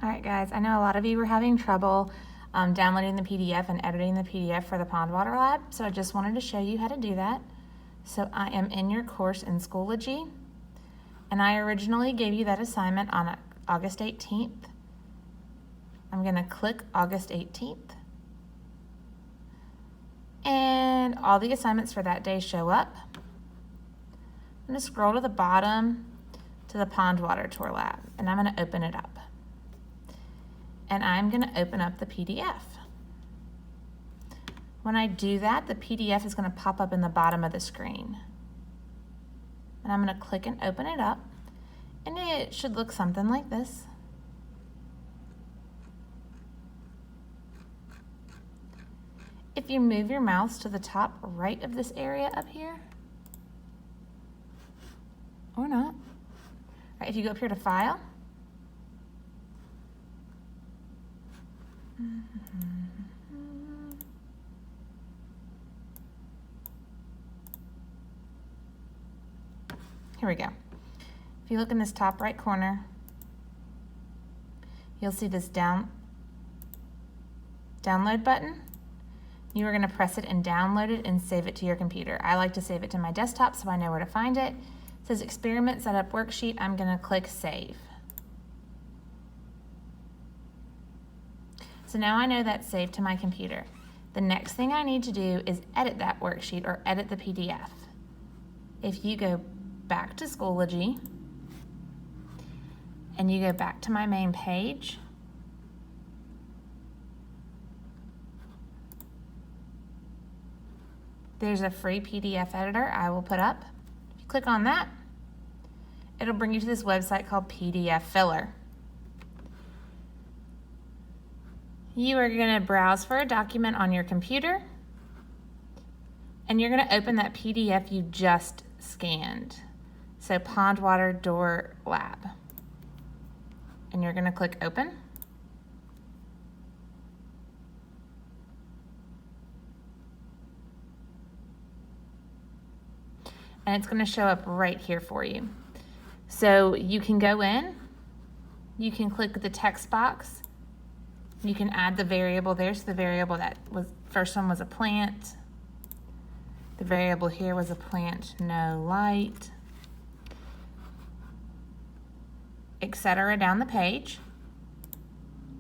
All right, guys, I know a lot of you were having trouble downloading the PDF and editing the PDF for the Pond Water Lab, so I just wanted to show you how to do that. So I am in your course in Schoology, and I originally gave you that assignment on August 18th. I'm going to click August 18th, and all the assignments for that day show up. I'm going to scroll to the bottom to the Pond Water Tour Lab, and I'm going to open it up. And I'm going to open up the PDF. When I do that, the PDF is going to pop up in the bottom of the screen. And I'm going to click and open it up, and it should look something like this. If you move your mouse to the top right of this area up here, or not, right, if you go up here to File, here we go. If you look in this top right corner, you'll see this download button. You are going to press it and download it and save it to your computer. I like to save it to my desktop so I know where to find it. It says Experiment Setup Worksheet. I'm going to click Save. So now I know that's saved to my computer. The next thing I need to do is edit that worksheet or edit the PDF. If you go back to Schoology and you go back to my main page, there's a free PDF editor I will put up. If you click on that, it'll bring you to this website called PDF Filler. You are going to browse for a document on your computer, and you're going to open that PDF you just scanned. So Pond Water Tour Lab. And you're going to click Open. And it's going to show up right here for you. So you can go in, you can click the text box, you can add the variable there. So the variable that was, first one was a plant. The variable here was a plant, no light, etc. down the page.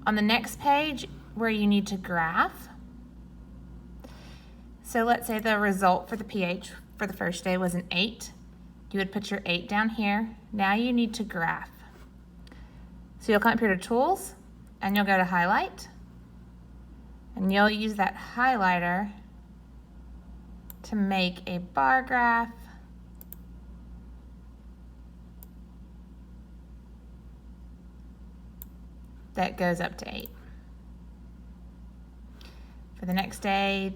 On the next page where you need to graph, so let's say the result for the pH for the first day was an 8. You would put your 8 down here. Now you need to graph. So you'll come up here to Tools, and you'll go to Highlight, and you'll use that highlighter to make a bar graph that goes up to 8. For the next day,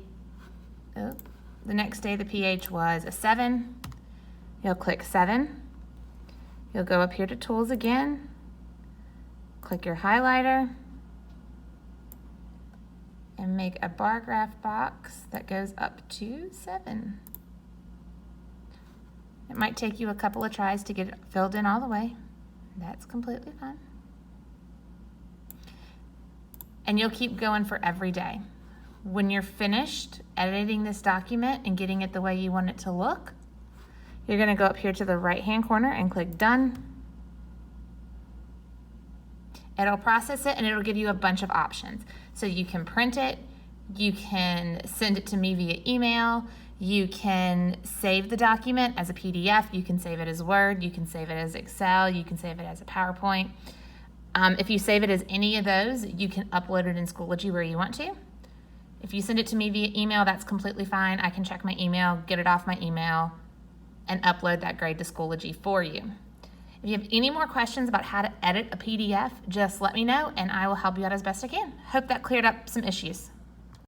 the pH was a 7. You'll click 7. You'll go up here to Tools again, click your highlighter, and make a bar graph box that goes up to 7. It might take you a couple of tries to get it filled in all the way. That's completely fine. And you'll keep going for every day. When you're finished editing this document and getting it the way you want it to look, you're going to go up here to the right-hand corner and click Done. It'll process it and it'll give you a bunch of options. So you can print it, you can send it to me via email, you can save the document as a PDF, you can save it as Word, you can save it as Excel, you can save it as a PowerPoint. If you save it as any of those, you can upload it in Schoology where you want to. If you send it to me via email, that's completely fine. I can check my email, get it off my email, and upload that grade to Schoology for you. If you have any more questions about how to edit a PDF, just let me know and I will help you out as best I can. Hope that cleared up some issues.